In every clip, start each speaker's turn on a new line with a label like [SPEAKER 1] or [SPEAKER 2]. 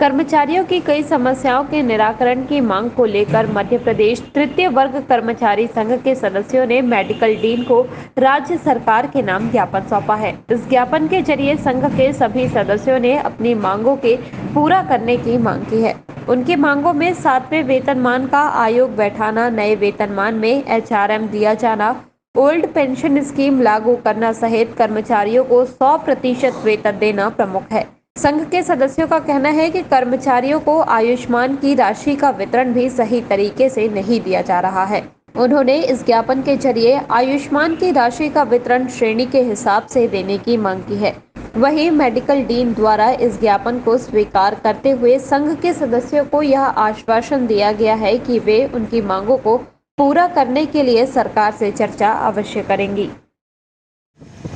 [SPEAKER 1] कर्मचारियों की कई समस्याओं के निराकरण की मांग को लेकर मध्य प्रदेश तृतीय वर्ग कर्मचारी संघ के सदस्यों ने मेडिकल डीन को राज्य सरकार के नाम ज्ञापन सौंपा है। इस ज्ञापन के जरिए संघ के सभी सदस्यों ने अपनी मांगों के पूरा करने की मांग की है। उनकी मांगों में 7वें वेतनमान का आयोग बैठाना, नए वेतनमान में HRM दिया जाना, ओल्ड पेंशन स्कीम लागू करना सहित कर्मचारियों को 100% वेतन देना प्रमुख है। संघ के सदस्यों का कहना है कि कर्मचारियों को आयुष्मान की राशि का वितरण भी सही तरीके से नहीं दिया जा रहा है। उन्होंने इस ज्ञापन के जरिए आयुष्मान की राशि का वितरण श्रेणी के हिसाब से देने की मांग की है। वहीं मेडिकल डीन द्वारा इस ज्ञापन को स्वीकार करते हुए संघ के सदस्यों को यह आश्वासन दिया गया है कि वे उनकी मांगों को पूरा करने के लिए सरकार से चर्चा अवश्य करेंगी।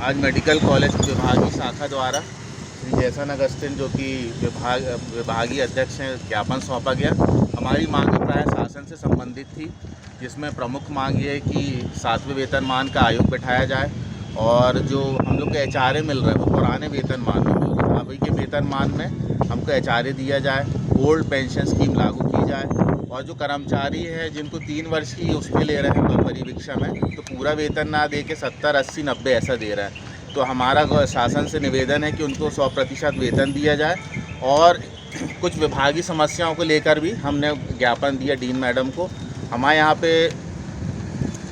[SPEAKER 2] आज मेडिकल कॉलेज विभागीय शाखा द्वारा श्री जैसन अगस्तिन जो कि विभागीय अध्यक्ष हैं, ज्ञापन सौंपा गया। हमारी मांग प्राय शासन से संबंधित थी, जिसमें प्रमुख मांग ये है कि 7वें वेतनमान का आयोग बैठाया जाए और जो हम लोग के HRA मिल रहा है वो पुराने वेतनमान में मिल रहा है। अभी के वेतनमान में हमको HRA दिया जाए, ओल्ड पेंशन स्कीम लागू की जाए और जो कर्मचारी हैं जिनको 3 वर्ष की उस पर ले रहे हैं परिवीक्षा में, तो पूरा वेतन ना दे के 70, 80, 90 ऐसा दे रहा है। तो हमारा शासन से निवेदन है कि उनको 100% वेतन दिया जाए और कुछ विभागीय समस्याओं को लेकर भी हमने ज्ञापन दिया डीन मैडम को। हमारे यहाँ पे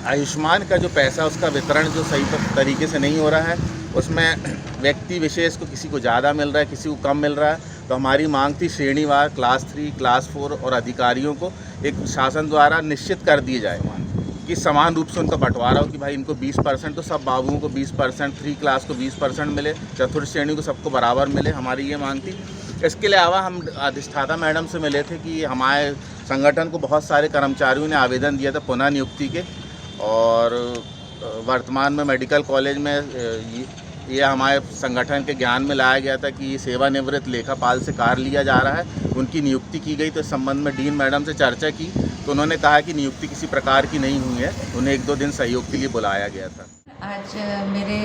[SPEAKER 2] आयुष्मान का जो पैसा उसका वितरण जो सही तरीके से नहीं हो रहा है, उसमें व्यक्ति विशेष को किसी को ज़्यादा मिल रहा है, किसी को कम मिल रहा है। तो हमारी मांग थी श्रेणीवार क्लास 3, क्लास 4 और अधिकारियों को एक शासन द्वारा निश्चित कर दिए जाए कि समान रूप से उनका बंटवारा हो कि भाई इनको 20% तो सब बाबुओं को 20%, 3 क्लास को 20% मिले, चतुर्थ श्रेणी को सबको बराबर मिले। हमारी ये मांग थी। इसके अलावा हम अधिष्ठाता मैडम से मिले थे कि हमारे संगठन को बहुत सारे कर्मचारियों ने आवेदन दिया था पुनः नियुक्ति के, और वर्तमान में मेडिकल कॉलेज में ये हमारे संगठन के ज्ञान में लाया गया था कि सेवानिवृत्त लेखापाल से कार्य लिया जा रहा है, उनकी नियुक्ति की गई। तो इस संबंध में डीन मैडम से चर्चा की तो उन्होंने कहा कि नियुक्ति किसी प्रकार की नहीं हुई है, उन्हें 1-2 दिन सहयोग के लिए बुलाया गया था।
[SPEAKER 3] आज मेरे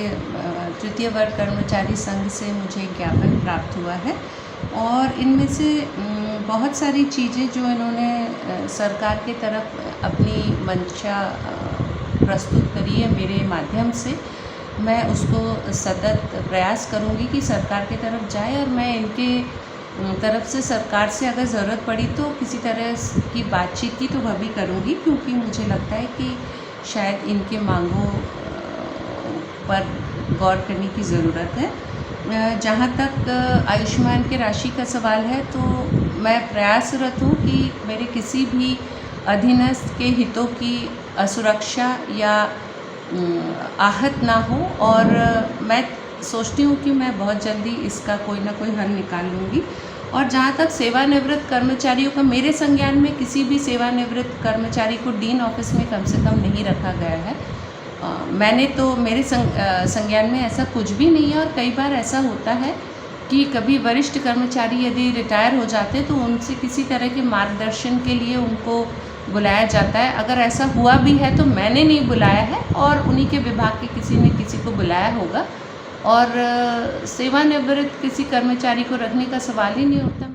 [SPEAKER 3] तृतीय वर्ग कर्मचारी संघ से मुझे ज्ञापन प्राप्त हुआ है और इनमें से बहुत सारी चीज़ें जो इन्होंने सरकार के तरफ अपनी मंशा प्रस्तुत करी है मेरे माध्यम से, मैं उसको सतत प्रयास करूंगी कि सरकार की तरफ जाए और मैं इनके तरफ से सरकार से अगर ज़रूरत पड़ी तो किसी तरह की बातचीत की तो वह भी करूंगी, क्योंकि मुझे लगता है कि शायद इनके मांगों पर गौर करने की ज़रूरत है। जहाँ तक आयुष्मान की राशि का सवाल है तो मैं प्रयासरत हूँ कि मेरे किसी भी अधीनस्थ के हितों की असुरक्षा या आहत ना हो, और मैं सोचती हूँ कि मैं बहुत जल्दी इसका कोई ना कोई हल निकाल लूँगी। और जहाँ तक सेवानिवृत्त कर्मचारियों का, मेरे संज्ञान में किसी भी सेवानिवृत्त कर्मचारी को डीन ऑफिस में कम से कम नहीं रखा गया है। मैंने तो मेरे संज्ञान में ऐसा कुछ भी नहीं है। और कई बार ऐसा होता है कि कभी वरिष्ठ कर्मचारी यदि रिटायर हो जाते हैं तो उनसे किसी तरह के मार्गदर्शन के लिए उनको बुलाया जाता है। अगर ऐसा हुआ भी है तो मैंने नहीं बुलाया है और उन्हीं के विभाग के किसी ने किसी को बुलाया होगा, और सेवानिवृत्त किसी कर्मचारी को रखने का सवाल ही नहीं होता।